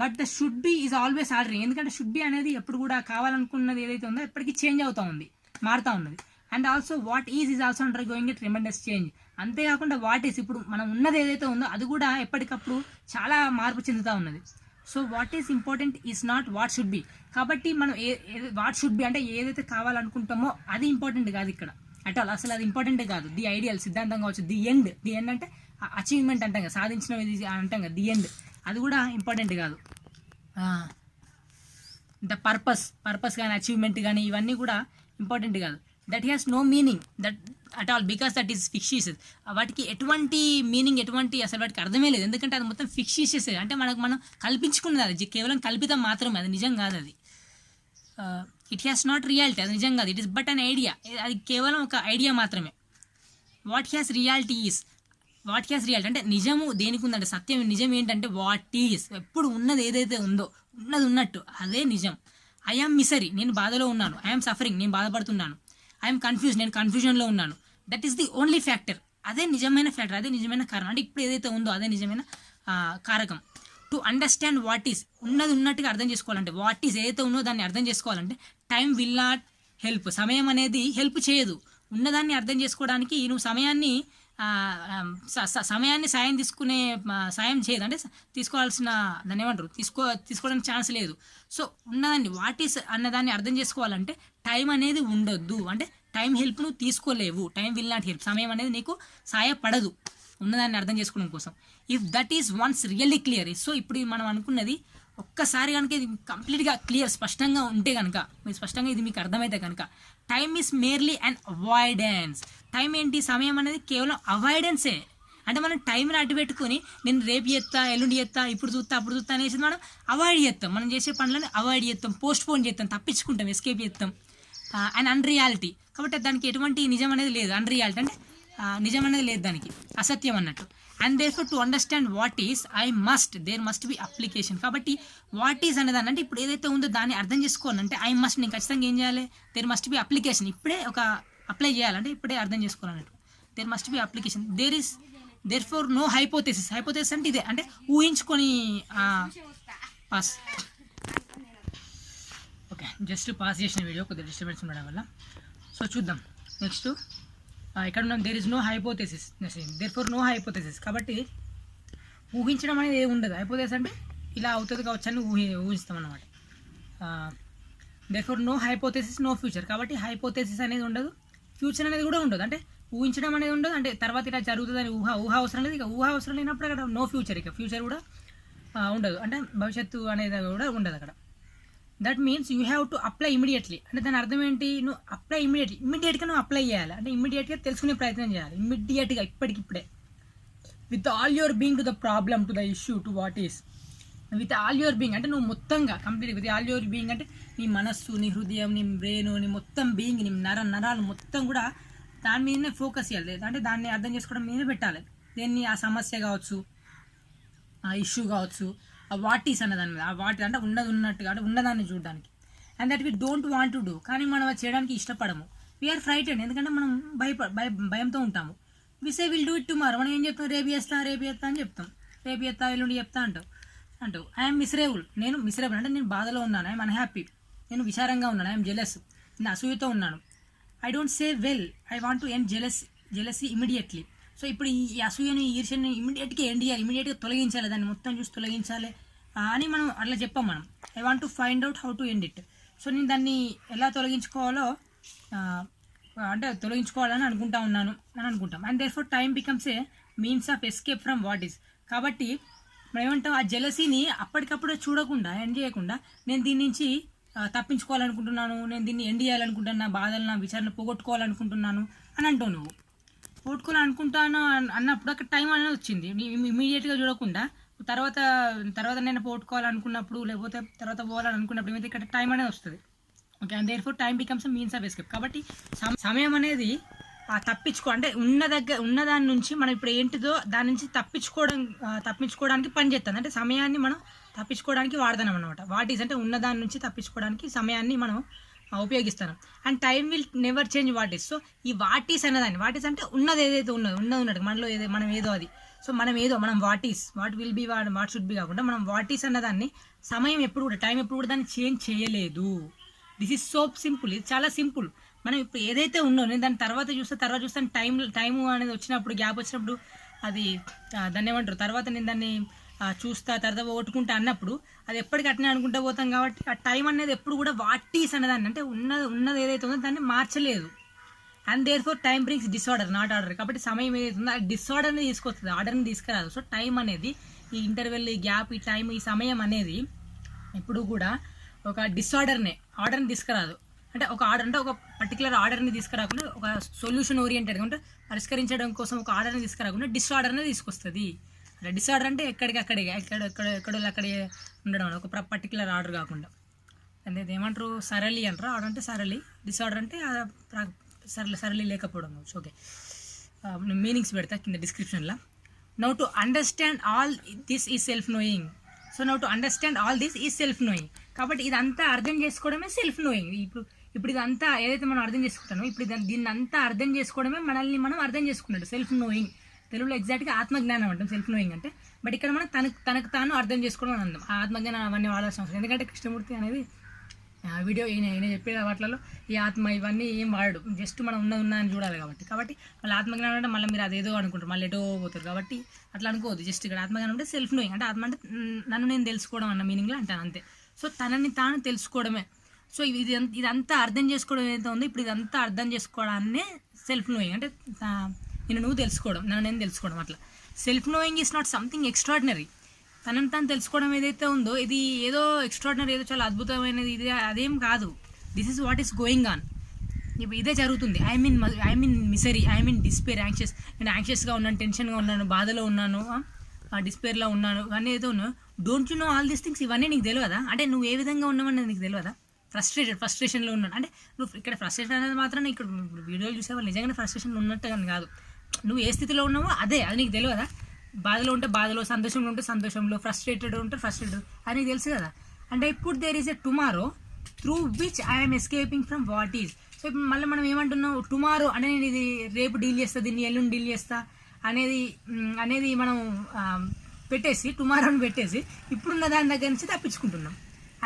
But the should be is always ordering. ఎందుకంటే షుడ్ బి అనేది ఎప్పుడు కూడా కావాలనుకున్నది ఏదైతే ఉందో ఎప్పటికీ చేంజ్ అవుతూ ఉంది, మారుతూ ఉన్నది. And also what is also under going a tremendous change. అంతేకాకుండా వాట్ ఈస్, ఇప్పుడు మనం ఉన్నది ఏదైతే ఉందో అది కూడా ఎప్పటికప్పుడు చాలా మార్పు చెందుతూ ఉన్నది. So what is important is not what should be. కాబట్టి మనం వాట్ షుడ్ బి అంటే ఏదైతే కావాలనుకుంటామో అది ఇంపార్టెంట్ కాదు ఇక్కడ అట్ ఆల్, అసలు అది ఇంపార్టెంట్ కాదు. ది ఐడియల్, సిద్ధాంతం కావచ్చు, ది ఎండ్ అంటే అచీవ్మెంట్ అంటాం కదా, సాధించినది అంటాం కదా, ది ఎండ్, అది కూడా ఇంపార్టెంట్ కాదు. ద పర్పస్ కానీ, అచీవ్మెంట్ కానీ ఇవన్నీ కూడా ఇంపార్టెంట్ కాదు. That has no meaning that at all, because that is fictitious. వాటికి ఎటువంటి మీనింగ్, అసలు వాటికి అర్థమే లేదు. ఎందుకంటే అది మొత్తం ఫిక్షిషియస్, అంటే మనం కల్పించుకున్నది, అది కేవలం కల్పితం మాత్రమే, అది నిజం కాదు. అది ఇట్ హ్యాస్ నాట్ రియాలిటీ, అది నిజం కాదు. It is but an idea, అది కేవలం ఒక ఐడియా మాత్రమే. What has reality is, what has reality అంటే నిజము దేనికి ఉందంటే సత్యం నిజం ఏంటంటే వాట్ ఈస్, ఎప్పుడు ఉన్నది ఏదైతే ఉందో ఉన్నది ఉన్నట్టు అదే నిజం. ఐఆమ్ మిసరీ, నేను బాధలో ఉన్నాను. ఐఆమ్ సఫరింగ్, నేను బాధపడుతున్నాను. ఐఎమ్ కన్ఫ్యూజ్, నేను కన్ఫ్యూజన్లో ఉన్నాను. That is the only factor, అదే నిజమైన ఫ్యాక్టర్, అదే నిజమైన కారణం. అంటే ఇప్పుడు ఏదైతే ఉందో అదే నిజమైన కారకం. టు అండర్స్టాండ్ వాట్ ఈస్, ఉన్నది ఉన్నట్టుగా అర్థం చేసుకోవాలంటే, వాట్ ఈస్ ఏదైతే ఉన్నదో దాన్ని అర్థం చేసుకోవాలంటే టైం విల్ నాట్ హెల్ప్, సమయం అనేది హెల్ప్ చేయదు. ఉన్నదాన్ని అర్థం చేసుకోవడానికి నువ్వు సమయాన్ని సాయం చేయదు, అంటే తీసుకోవాల్సిన దాన్ని ఏమంటారు తీసుకోవడానికి ఛాన్స్ లేదు. సో ఉన్నదాన్ని వాట్ ఈస్ అన్నదాన్ని అర్థం చేసుకోవాలంటే టైం అనేది ఉండొద్దు, అంటే టైం హెల్ప్ నువ్వు తీసుకోలేవు. టైం విల్ నాట్ హెల్ప్, సమయం అనేది నీకు సహాయపడదు ఉన్నదాన్ని అర్థం చేసుకోవడం కోసం. If that is once really clear. So ఇప్పుడు మనం అనుకున్నది ఒక్కసారి కనుక ఇది కంప్లీట్గా క్లియర్ స్పష్టంగా ఉంటే కనుక, స్పష్టంగా ఇది మీకు అర్థమైతే కనుక, time is merely and avoidance. Time ఏంటి, సమయం అనేది కేవలం అవాయిడెన్సే. అంటే మనం టైంని అడ్డు పెట్టుకొని నేను రేపు చేస్తా, ఎల్లుండి చేస్తా, ఇప్పుడు చూస్తా, అప్పుడు చూస్తా అనేసి మనం అవాయిడ్ చేస్తాం. మనం చేసే పనులను అవాయిడ్ చేస్తాం, పోస్ట్ పోన్ చేస్తాం, తప్పించుకుంటాం, ఎస్కేప్ చేస్తాం. అండ్ అన్రియాలిటీ, కాబట్టి దానికి ఎటువంటి నిజం అనేది లేదు. అన్రియాలిటీ అంటే నిజం అనేది లేదు, దానికి అసత్యం అన్నట్టు. And therefore to understand what is there must be application. కాబట్టి వాట్ ఈస్ అనేదాన్ని అంటే ఇప్పుడు ఏదైతే ఉందో దాన్ని అర్థం చేసుకోవాలంటే నేను ఖచ్చితంగా ఏం చేయాలి, దేర్ మస్ట్ బి అప్లికేషన్. ఇప్పుడే ఒక అప్లై చేయాలంటే ఇప్పుడే అర్థం చేసుకోవాలన్నట్టు. There must be application. Therefore no hypothesis. Hypothesis అంటే ఇదే, అంటే ఊహించుకొని పాస్. ఓకే, జస్ట్ పాస్ చేసిన వీడియో కొద్దిగా డిస్టర్బెన్స్ ఉండడం వల్ల. సో చూద్దాం నెక్స్ట్ ఇక్కడ ఉన్నాం. There is no hypothesis, therefore no hypothesis. కాబట్టి ఊహించడం అనేది ఏమి ఉండదు. హైపోథెసిస్ అంటే ఇలా అవుతుంది కావచ్చు అని ఊహిస్తాం అన్నమాట. Therefore no hypothesis no future. కాబట్టి హైపోథెసిస్ అనేది ఉండదు, ఫ్యూచర్ అనేది కూడా ఉండదు. అంటే ఊహించడం అనేది ఉండదు, అంటే తర్వాత ఇలా జరుగుతుందని ఊహ అవసరం లేదు. ఇక ఊహ అవసరం లేనప్పుడు అక్కడ నో ఫ్యూచర్, ఇక ఫ్యూచర్ కూడా ఉండదు, అంటే భవిష్యత్తు అనేది కూడా ఉండదు అక్కడ. That means you have to apply immediately. అంటే దాని అర్థం ఏంటి, నువ్వు అప్లై ఇమీడియట్గా నువ్వు అప్లై చేయాలి, అంటే ఇమీడియట్గా తెలుసుకునే ప్రయత్నం చేయాలి, ఇమీడియట్గా ఇప్పటికిప్పుడే. With all your being to the problem, to the issue, to what is. With all your being అంటే నువ్వు మొత్తంగా complete with all your being అంటే నీ మనస్సు, నీ హృదయం, నీ బ్రెయిన్, నీ మొత్తం బీయింగ్, నీ నరాలు మొత్తం కూడా దాని మీదనే ఫోకస్ చేయాలి. అంటే దాన్ని అర్థం చేసుకోవడం మీదే పెట్టాలి. దేన్ని, ఆ సమస్య కావచ్చు, ఆ ఇష్యూ కావచ్చు, ఆ వాట్ ఈస్ అన్న దాని మీద, ఆ వాట్ అంటే ఉన్నట్టుగా అంటే ఉన్నదాన్ని చూడడానికి. And that we don't want to do, కానీ మనం అది చేయడానికి ఇష్టపడము. వీఆర్ ఫ్రైటెడ్, ఎందుకంటే మనం భయంతో ఉంటాము. We say will do it tomorrow. మనం ఏం చెప్తాం, రేపు చేస్తా అని చెప్తాం, రేపు చేస్తా ఎల్లుండి చెప్తా అంటావు. ఐఎమ్ మిసరేబుల్, నేను మిసరేబుల్ అంటే నేను బాధలో ఉన్నాను. ఐఎమ్ అన్హ్యాపీ, నేను విచారంగా ఉన్నాను. ఐఎమ్ జెలస్, నేను అసూయతో ఉన్నాను. I don't say well, I want to end jealousy immediately. So ఇప్పుడు ఈ అసూయని, ఈర్ష్యని ఇమీడియట్గా ఎండ్ చేయాలి, ఇమీడియట్గా తొలగించాలి, దాన్ని మొత్తం చూసి తొలగించాలి అని మనం అట్లా చెప్పాం మనం. I want to find out how to end it. So నేను దాన్ని ఎలా తొలగించుకోవాలో అంటే తొలగించుకోవాలని అనుకుంటాం. And therefore time becomes a means of escape from what is. కాబట్టి మనం ఏమంటాం, ఆ జెలసీని అప్పటికప్పుడు చూడకుండా, ఎండ్ చేయకుండా, నేను దీని నుంచి తప్పించుకోవాలనుకుంటున్నాను, నేను దీన్ని ఎండ్ చేయాలనుకుంటున్నాను, నా బాధలు, నా విచారణ పోగొట్టుకోవాలనుకుంటున్నాను అని అంటావు. నువ్వు పోగొట్టుకోవాలనుకుంటాను అన్నప్పుడు అక్కడ టైం అనేది వచ్చింది. ఇమీడియట్గా చూడకుండా తర్వాత నేను పోగొట్టుకోవాలనుకున్నప్పుడు, లేకపోతే తర్వాత పోవాలని అనుకున్నప్పుడు ఏమైతే ఇక్కడ టైం అనేది వస్తుంది. Okay, and therefore time becomes means of escape. కాబట్టి సమయం అనేది అంటే ఉన్నదాని నుంచి మనం ఇప్పుడు ఏంటిదో దాని నుంచి తప్పించుకోవడానికి పనిచేస్తుంది. అంటే సమయాన్ని మనం తప్పించుకోవడానికి వాడతాం అనమాట. వాట్ ఈస్ అంటే ఉన్నదాని నుంచి తప్పించుకోవడానికి సమయాన్ని మనం ఉపయోగిస్తాం. And time will never change what is. So ఈ వాట్ ఈస్ అన్నదాన్ని, వాట్ ఈస్ అంటే ఉన్నది ఏదైతే ఉన్నట్టు మనలో మనం ఏదో అది. సో మనం what will be, what should B కాకుండా మనం వాట్ ఈస్ అన్నదాన్ని సమయం టైం ఎప్పుడు కూడా దాన్ని చేంజ్ చేయలేదు. దిస్ ఈజ్ సో సింపుల్, ఇది చాలా సింపుల్. మనం ఇప్పుడు ఏదైతే ఉందో నేను దాన్ని తర్వాత చూస్తాను టైము అనేది వచ్చినప్పుడు, గ్యాప్ వచ్చినప్పుడు అది దాన్ని ఏమంటారు, తర్వాత నేను దాన్ని చూస్తా, తర్వాత ఓట్టుకుంటా అన్నప్పుడు అది ఎప్పటికీ అట్నే అనుకుంటూ పోతాం. కాబట్టి ఆ టైం అనేది ఎప్పుడు కూడా వాట్ ఈస్ అన్నదాన్ని, అంటే ఉన్నది ఏదైతే ఉందో దాన్ని మార్చలేదు. And therefore time brings disorder not order. కాబట్టి సమయం ఏదైతే ఉందో ఆ డిసార్డర్ని తీసుకొస్తుంది, ఆర్డర్ని తీసుకురాదు. సో టైం అనేది, ఈ ఇంటర్వెల్, ఈ గ్యాప్, ఈ టైం, ఈ సమయం అనేది ఎప్పుడు కూడా ఒక ఆర్డర్ని తీసుకురాదు. అంటే ఒక పర్టికులర్ ఆర్డర్ని తీసుకురాకుండా, ఒక సొల్యూషన్ ఓరియంటెడ్గా అంటే పరిష్కరించడం కోసం ఒక ఆర్డర్ని తీసుకురాకుండా డిసార్డర్ని తీసుకొస్తుంది. అంటే డిసార్డర్ అంటే ఎక్కడో అక్కడే ఉండడం, ఒక పర్టికులర్ ఆర్డర్ కాకుండా. అంటే ఏమంటారు, సరళి అంటారు. ఆర్డర్ అంటే సరళి, డిసార్డర్ అంటే సరళి లేకపోవడం. ఓకే, మీనింగ్స్ పెడతా కింద డిస్క్రిప్షన్లో. Now to understand all this is self knowing. So now to understand all this is self knowing. కాబట్టి ఇదంతా అర్థం చేసుకోవడమే సెల్ఫ్ నోయింగ్. ఇప్పుడు ఇదంతా ఏదైతే మనం అర్థం చేసుకుంటామో ఇప్పుడు దీన్ని అంతా అర్థం చేసుకోవడమే మనల్ని మనం అర్థం చేసుకున్నట్టు సెల్ఫ్ నోయింగ్. తెలుగులో ఎగ్జాక్ట్గా ఆత్మజ్ఞానం అంటాం సెల్ఫ్ నోయింగ్ అంటే. బట్ ఇక్కడ మనం తనకు తాను అర్థం చేసుకోవడం అని అందాం. ఆ ఆత్మజ్ఞానం అవన్నీ వాడాల్సిన అవసరం. ఎందుకంటే కృష్ణమూర్తి అనేది వీడియో ఈయన చెప్పే వాటిలో ఈ ఆత్మ ఇవన్నీ ఏం వాడడు, జస్ట్ మనం ఉన్నా అని చూడాలి. కాబట్టి మళ్ళీ ఆత్మజ్ఞానం అంటే మళ్ళీ మీరు అదేదో అనుకుంటారు, మళ్ళీ ఎటో పోతారు. కాబట్టి అట్లా అనుకోవద్దు. జస్ట్ ఇక్కడ ఆత్మజ్ఞానం అంటే సెల్ఫ్ నోయింగ్ అంటే ఆత్మ అంటే నన్ను నేను తెలుసుకోవడం అన్న మీనింగ్లో అంటాను అంతే. సో తనని తాను తెలుసుకోవడమే. సో ఇదంతా అర్థం చేసుకోవడం ఏదైతే ఉందో ఇప్పుడు ఇదంతా అర్థం చేసుకోవడాన్నే సెల్ఫ్ నోయింగ్ అంటే నువ్వు తెలుసుకోవడం, నన్ను నేను తెలుసుకోవడం. అట్లా self knowing is not something extraordinary. తనని తాను తెలుసుకోవడం ఏదైతే ఉందో ఇది ఏదో ఎక్స్ట్రాడినరీ, ఏదో చాలా అద్భుతమైనది, ఇది అదేం కాదు. This is what is going on. ఇప్పుడు ఇదే జరుగుతుంది. I mean misery, I mean despair, anxious. నేను యాంగ్షియస్గా ఉన్నాను, టెన్షన్గా ఉన్నాను, బాధలో ఉన్నాను, డిస్పేర్లో ఉన్నాను, ఇవన్నీ ఏదో ఉన్నావు. Don't you know all these things? ఇవన్నీ నీకు తెలియదా? అంటే నువ్వు ఏ విధంగా ఉన్నావని నీకు తెలియదా? ఫ్రస్ట్రేషన్లో ఉన్నాను అంటే నువ్వు ఇక్కడ ఫ్రస్ట్రేషన్ అనేది మాత్రం ఇక్కడ వీడియోలు చూసేవాళ్ళు నిజంగానే ఫ్రస్ట్రేషన్లో ఉన్నట్టు కానీ కాదు. నువ్వు ఏ స్థితిలో ఉన్నావో అది నీకు తెలియదా? బాధలో ఉంటే బాధలో, సంతోషంలో ఉంటే సంతోషంలో, ఫ్రస్ట్రేటెడ్ ఉంటే ఫ్రస్ట్రేటెడ్ అని నీకు తెలుసు కదా. అంటే ఇప్పుడు there is a tomorrow through which I'm escaping from what is. So ఇప్పుడు మళ్ళీ మనం ఏమంటున్నాం, టుమారో అంటే నేను ఇది రేపు డీల్ చేస్తా, దీన్ని ఎల్లుండి డీల్ చేస్తా అనేది మనం పెట్టేసి టుమారోని పెట్టేసి ఇప్పుడున్న దాని దగ్గర నుంచి తప్పించుకుంటున్నాం.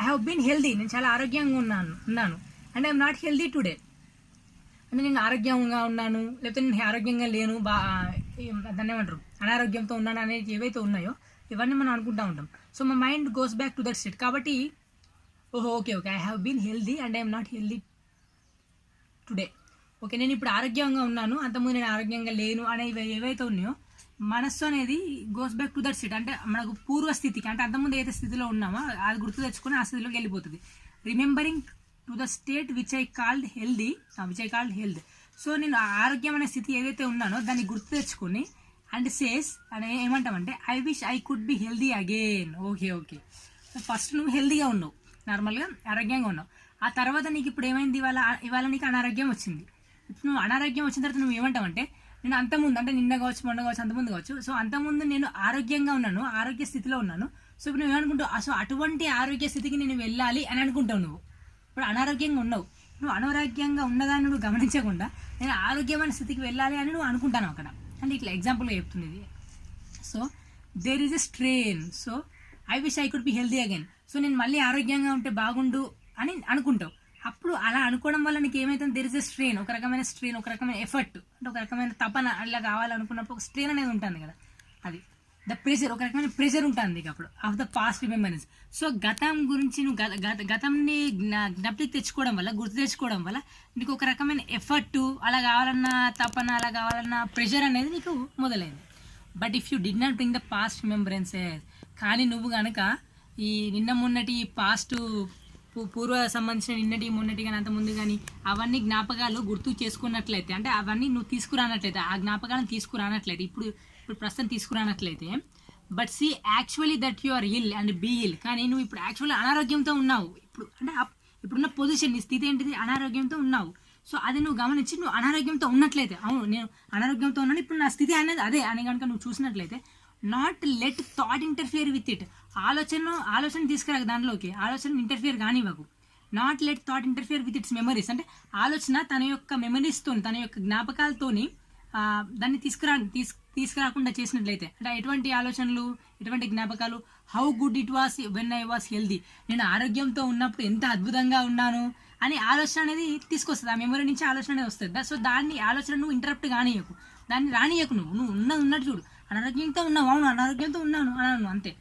ఐ హ్యావ్ బీన్ హెల్దీ, నేను చాలా ఆరోగ్యంగా ఉన్నాను and I'm not healthy today. అంటే నేను ఆరోగ్యంగా ఉన్నాను లేకపోతే నేను ఆరోగ్యంగా లేను, దాన్ని ఏమంటారు అనారోగ్యంతో ఉన్నాను అనేది ఏవైతే ఉన్నాయో ఇవన్నీ మనం అనుకుంటూ ఉంటాం. So my mind goes back to that state. కాబట్టి okay I have been healthy and I'm not healthy today. Okay నేను ఇప్పుడు ఆరోగ్యంగా ఉన్నాను, అంతకుముందు నేను ఆరోగ్యంగా లేను అనేవి ఏవైతే ఉన్నాయో మనస్సు అనేది goes back to that state. అంటే మనకు పూర్వస్థితికి, అంటే అంతకుముందు ఏదైతే స్థితిలో ఉన్నామో అది గుర్తు తెచ్చుకొని ఆ స్థితిలోకి వెళ్ళిపోతుంది. Remembering to the state which I called health. So నేను ఆరోగ్యం అనే స్థితి ఏదైతే ఉన్నానో దాన్ని గుర్తు తెచ్చుకొని అండ్ సేస్ అని ఏమంటామంటే I wish I could be healthy again. Okay so first నువ్వు హెల్దీగా ఉన్నావు, నార్మల్గా ఆరోగ్యంగా ఉన్నావు. ఆ తర్వాత నీకు ఇప్పుడు ఏమైంది, ఇవాళ నీకు అనారోగ్యం వచ్చింది. నువ్వు అనారోగ్యం వచ్చిన తర్వాత నువ్వు ఏమంటావంటే నేను అంతకుముందు అంటే నిన్న కావచ్చు, మొన్న కావచ్చు, అంతకుముందు కావచ్చు, సో అంతకుముందు నేను ఆరోగ్యంగా ఉన్నాను, ఆరోగ్య స్థితిలో ఉన్నాను. సో ఇప్పుడు నువ్వు ఏమనుకుంటావు, సో అటువంటి ఆరోగ్య స్థితికి నేను వెళ్ళాలి అని అనుకుంటావు. నువ్వు ఇప్పుడు అనారోగ్యంగా ఉన్నావు, నువ్వు అనారోగ్యంగా ఉన్నదాన్ని నువ్వు గమనించకుండా నేను ఆరోగ్యమైన స్థితికి వెళ్ళాలి అని నువ్వు అనుకుంటాను అక్కడ. అంటే ఇట్లా ఎగ్జాంపుల్గా చెప్తుంది ఇది. So there is a strain. So I wish I could be healthy again. So నేను మళ్ళీ ఆరోగ్యంగా ఉంటే బాగుండు అని అనుకుంటావు. అప్పుడు అలా అనుకోవడం వల్ల నీకు ఏమైతుంది, దెర్ ఇస్ ఎ స్ట్రెయిన్, ఒక రకమైన స్ట్రెయిన్, ఒక రకమైన ఎఫర్ట్, అంటే ఒక రకమైన తపన అలా కావాలనుకున్నప్పుడు ఒక స్ట్రెయిన్ అనేది ఉంటుంది కదా, అది ద ప్రెషర్, ఒక రకమైన ప్రెషర్ ఉంటుంది నీకు అప్పుడు of the past remembrance. So గతం గురించి నువ్వు గతంని జ్ఞప్తికి తెచ్చుకోవడం వల్ల, గుర్తు తెచ్చుకోవడం వల్ల నీకు ఒక రకమైన ఎఫర్ట్, అలా కావాలన్న తపన, అలా కావాలన్న ప్రెషర్ అనేది నీకు మొదలైంది. But if you did not bring the past remembrances, కానీ నువ్వు కనుక ఈ నిన్న మొన్నటి పాస్ట్ పూర్వ సంబంధించిన నిన్నటి మొన్నటి కానీ అంత ముందు కానీ అవన్నీ జ్ఞాపకాలు గుర్తు చేసుకున్నట్లయితే, అంటే అవన్నీ నువ్వు తీసుకురానట్లయితే, ఆ జ్ఞాపకాలను తీసుకురానట్లయితే, ఇప్పుడు ప్రస్తుతం తీసుకురానట్లయితే, but see actually that you are ill and be ill, కానీ నువ్వు ఇప్పుడు యాక్చువల్లీ అనారోగ్యంతో ఉన్నావు. ఇప్పుడు అంటే ఇప్పుడున్న పొజిషన్, నీ స్థితి ఏంటిది, అనారోగ్యంతో ఉన్నావు. సో అది నువ్వు గమనించి నువ్వు అనారోగ్యంతో ఉన్నట్లయితే, అవును నేను అనారోగ్యంతో ఉన్నాను, ఇప్పుడు నా స్థితి అనేది అదే అని కనుక నువ్వు చూసినట్లయితే, not let thought interfere with it. ఆలోచన తీసుకురాక దాంట్లోకి, ఆలోచన ఇంటర్ఫియర్ కానివ్వకు. Not let thought interfere with its memories, అంటే ఆలోచన తన యొక్క మెమరీస్తో, తన యొక్క జ్ఞాపకాలతోని దాన్ని తీసుకురాకుండా చేసినట్లయితే, అంటే ఎటువంటి ఆలోచనలు, ఎటువంటి జ్ఞాపకాలు, how good it was when I was healthy, నేను ఆరోగ్యంతో ఉన్నప్పుడు ఎంత అద్భుతంగా ఉన్నాను అని ఆలోచన అనేది తీసుకొస్తుంది. ఆ మెమరీ నుంచి ఆలోచన అనేది వస్తుంది. సో దాన్ని ఆలోచన నువ్వు ఇంటరప్ట్ కానియకు, దాన్ని రానియకు. నువ్వు ఉన్నట్టు చూడు, అనారోగ్యంతో ఉన్నావు, అవును అనారోగ్యంతో ఉన్నాను అన్నాను అంతే.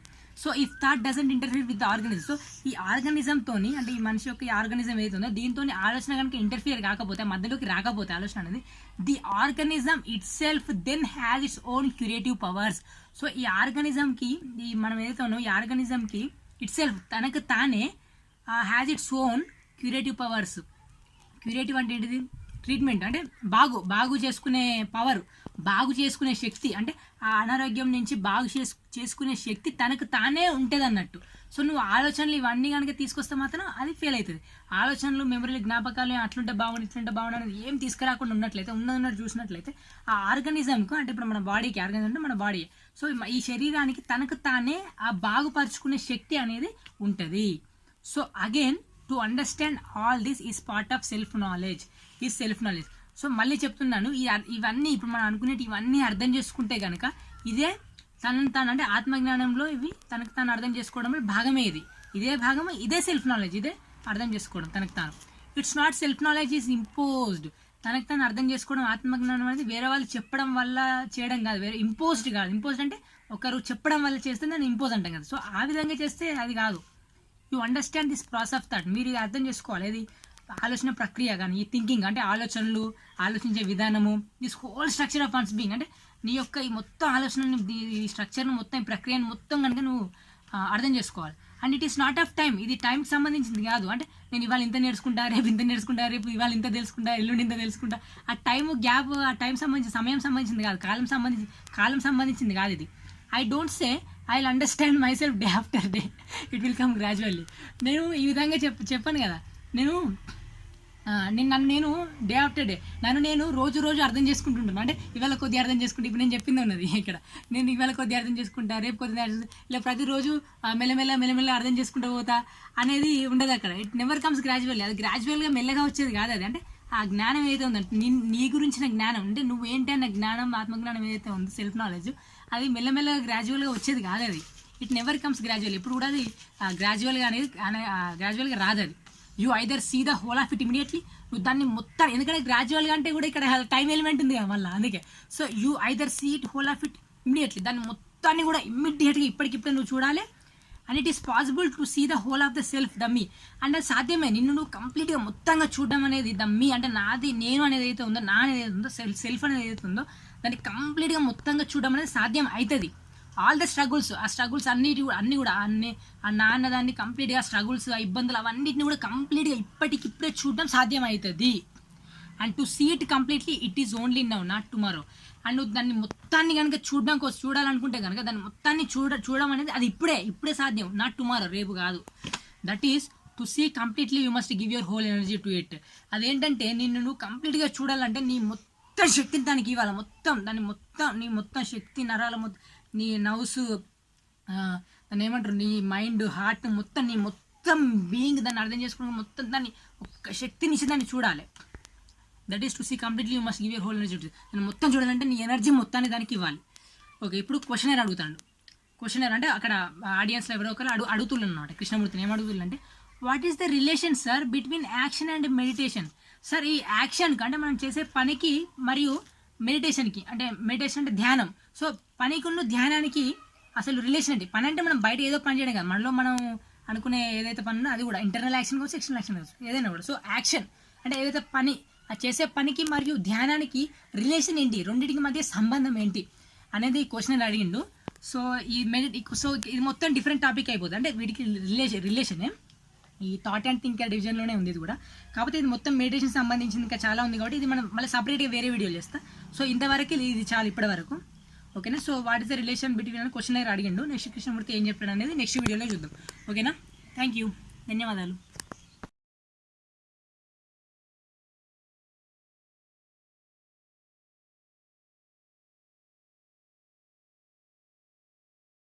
So if thought doesn't interfere with the organism, so ఈ ఆర్గనిజంతో, అంటే ఈ మనిషి యొక్క ఈ ఆర్గనిజం ఏదైతుందో దీంతో ఆలోచన కనుక ఇంటర్ఫియర్ కాకపోతే, మధ్యలోకి రాకపోతే ఆలోచన అనేది, the organism itself then has its own creative powers. So ఈ ఆర్గనిజంకి, ఈ మనం ఏదైతే ఉన్నామో ఈ ఆర్గనిజంకి ఇట్ సెల్ఫ్ తనకు తానే has its own creative powers. Creative అంటే ఏంటిది, ట్రీట్మెంట్ అంటే బాగు చేసుకునే పవర్, బాగు చేసుకునే శక్తి, అంటే ఆ అనారోగ్యం నుంచి బాగు చేసుకునే శక్తి తనకు తానే ఉంటుంది అన్నట్టు. సో నువ్వు ఆలోచనలు ఇవన్నీ కనుక తీసుకొస్తే మాత్రం అది ఫెయిల్ అవుతుంది. ఆలోచనలు, మెమరీలు, జ్ఞాపకాలు అట్లుంటే బాగుంది ఇట్లుంటే బాగుంది అనేది ఏం తీసుకురాకుండా ఉన్నట్లయితే, ఉన్నట్టు చూసినట్లయితే ఆ ఆర్గానిజంకు, అంటే ఇప్పుడు మన బాడీకి, ఆర్గానిజం అంటే మన బాడీ, సో ఈ శరీరానికి తనకు తానే ఆ బాగుపరుచుకునే శక్తి అనేది ఉంటుంది. So again to understand all this is part of self knowledge. So మళ్ళీ చెప్తున్నాను, ఇవన్నీ ఇప్పుడు మనం అనుకునేవి ఇవన్నీ అర్థం చేసుకుంటే కనుక ఇదే తనను తాను, అంటే ఆత్మజ్ఞానంలో ఇవి తనకు తాను అర్థం చేసుకోవడంలో భాగమే. ఇదే భాగం, ఇదే సెల్ఫ్ నాలెడ్జ్, ఇదే అర్థం చేసుకోవడం తనకు తాను. It's not self knowledge is imposed. తనకు తాను అర్థం చేసుకోవడం, ఆత్మజ్ఞానం అనేది వేరే వాళ్ళు చెప్పడం వల్ల చేయడం కాదు, వేరే ఇంపోజ్డ్ కాదు. ఇంపోజ్డ్ అంటే ఒకరు చెప్పడం వల్ల చేస్తే దాన్ని ఇంపోజ్ అంటాం కదా. సో ఆ విధంగా చేస్తే అది కాదు. You understand this process of thought. మీరు ఇది అర్థం చేసుకోవాలి. ఇది ఆలోచన ప్రక్రియ కానీ, ఈ థింకింగ్ అంటే ఆలోచనలు, ఆలోచించే విధానము, this whole structure of once being, అంటే నీ యొక్క ఈ మొత్తం ఆలోచనని, ఈ స్ట్రక్చర్ను మొత్తం, ఈ ప్రక్రియను మొత్తం కనుక నువ్వు అర్థం చేసుకోవాలి. And it is not of time. ఇది టైంకి సంబంధించింది కాదు. అంటే నేను ఇవాళ ఇంత నేర్చుకుంటా, రేపు ఇంత నేర్చుకుంటా, రేపు ఇవాళ ఇంత తెలుసుకుంటా, ఎల్లుండి ఇంత తెలుసుకుంటా. ఆ టైం గ్యాప్, ఆ టైం సంబంధించి, సమయం సంబంధించింది కాదు, కాలం సంబంధించింది కాదు ఇది. I don't say I will understand my self day after day, it will come gradually. నేను ఈ విధంగా చెప్పాను కదా, నేను డే ఆఫ్టర్ డే నేను రోజు అర్థం చేసుకుంటుంటాను. అంటే ఇవాళ కొద్దిగా అర్థం చేసుకుంటే, ఇప్పుడు నేను చెప్పింది ఉన్నది ఇక్కడ, నేను ఇవాళ కొద్దిగా అర్థం చేసుకుంటా, రేపు కొద్దిగా ఇలా ప్రతిరోజు మెల్లమెల్ల అర్థం చేసుకుంటూ పోతా అనేది ఉండదు అక్కడ. It never comes gradually. అది గ్రాడ్యువల్గా మెల్లగా వచ్చేది కాదు అది. అంటే ఆ జ్ఞానం ఏదైతే ఉందంటే నీ గురించిన జ్ఞానం, అంటే నువ్వు ఏంటి అన్న జ్ఞానం, ఆత్మజ్ఞానం ఏదైతే ఉందో, సెల్ఫ్ నాలెడ్జ్, అది మెల్లమెల్లగా గ్రాడ్యువల్గా వచ్చేది కాదు అది. It never comes gradual. ఇప్పుడు కూడా అది గ్రాడ్యువల్గా రాదు అది. You either see the whole of it immediately, నువ్వు దాన్ని మొత్తం, ఎందుకంటే గ్రాడ్యువల్గా అంటే కూడా ఇక్కడ టైం ఎలిమెంట్ ఉంది కదా మళ్ళీ, అందుకే. So you either see it whole of it immediately, దాన్ని మొత్తాన్ని కూడా ఇమ్మీడియట్గా ఇప్పటికిప్పుడే నువ్వు చూడాలి. And it is possible to see the whole of the self, the me. అంటే అది సాధ్యమే. నిన్ను నువ్వు కంప్లీట్గా మొత్తంగా చూడడం అనేది, ద మీ అంటే నాది, నేను అనేది ఏదైతే ఉందో, నా అనేది ఏదైతే ఉందో, సెల్ఫ్ అనేది ఏదైతే ఉందో, దాన్ని కంప్లీట్గా మొత్తంగా చూడడం అనేది సాధ్యం అవుతుంది. ఆల్ ద స్ట్రగుల్స్, ఆ స్ట్రగుల్స్ అన్నీ కూడా ఆ నాన్న దాన్ని కంప్లీట్గా స్ట్రగుల్స్, ఆ ఇబ్బందులు అవన్నిటిని కూడా కంప్లీట్గా ఇప్పటికిప్పుడే చూడడం సాధ్యం అవుతుంది. And to see it completely, it is only now, not tomorrow. And నువ్వు దాన్ని మొత్తాన్ని కనుక చూడాలనుకుంటే కనుక దాన్ని మొత్తాన్ని చూడడం అనేది అది ఇప్పుడే సాధ్యం, నాట్ టుమారో, రేపు కాదు. That is to see completely you must give your whole energy to it. అదేంటంటే నువ్వు కంప్లీట్గా చూడాలంటే నీ మొత్తం శక్తిని దానికి ఇవ్వాలి. నీ మొత్తం శక్తి, నరాల మొత్తం, నీ నవ్స్, దాన్ని ఏమంటారు, నీ మైండ్, హార్ట్ మొత్తం, నీ మొత్తం బీయింగ్ దాన్ని అర్థం చేసుకుని మొత్తం దాన్ని ఒక్క శక్తినిచ్చి దాన్ని చూడాలి. That is to see completely you must give your whole energy. దాన్ని మొత్తం చూడాలంటే నీ ఎనర్జీ మొత్తాన్ని దానికి ఇవ్వాలి. ఓకే, ఇప్పుడు క్వశ్చనర్ అడుగుతాడు. క్వశ్చనర్ అంటే అక్కడ ఆడియన్స్లో ఎవరో ఒకరు అడుగుతున్నారు అన్నమాట కృష్ణమూర్తిని. ఏం అడుగుతున్నారు అంటే, what is the relation sir between action and meditation? Sir ఈ యాక్షన్కి, అంటే మనం చేసే పనికి మరియు మెడిటేషన్కి, అంటే మెడిటేషన్ అంటే ధ్యానం, సో పనికి ఉన్న ధ్యానానికి అసలు రిలేషన్ ఏంటి? పని అంటే మనం బయట ఏదో పని చేయడం కాదు, మనలో మనం అనుకునే ఏదైతే పని ఉందో అది కూడా ఇంటర్నల్ యాక్షన్ కావచ్చు, ఎక్స్టర్నల్ యాక్షన్ కావచ్చు, ఏదైనా కూడా. సో యాక్షన్ అంటే ఏదైతే పని, ఆ చేసే పనికి మరియు ధ్యానానికి రిలేషన్ ఏంటి, రెండింటికి మధ్య సంబంధం ఏంటి అనేది క్వశ్చన్ అడిగిండు. సో ఇది మొత్తం డిఫరెంట్ టాపిక్ అయిపోతుంది. అంటే వీటికి రిలేషనే ఈ థాట్ అండ్ థింకర్ డివిజన్లోనే ఉంది ఇది కూడా. కాకపోతే ఇది మొత్తం మెడిటేషన్ సంబంధించింది ఇంకా చాలా ఉంది కాబట్టి ఇది మనం మళ్ళీ సపరేట్గా వేరే వీడియోలు చేస్తాం. సో ఇంతవరకు ఇది చాలా ఇప్పటి వరకు. ఓకేనా? So what is the relation between అని క్వశ్చన్ అడిగిండు. నెక్స్ట్ కృష్ణమూర్తి ఏం చెప్పాడు అనేది నెక్స్ట్ వీడియోలో చూద్దాం. ఓకేనా? థ్యాంక్ యూ, ధన్యవాదాలు.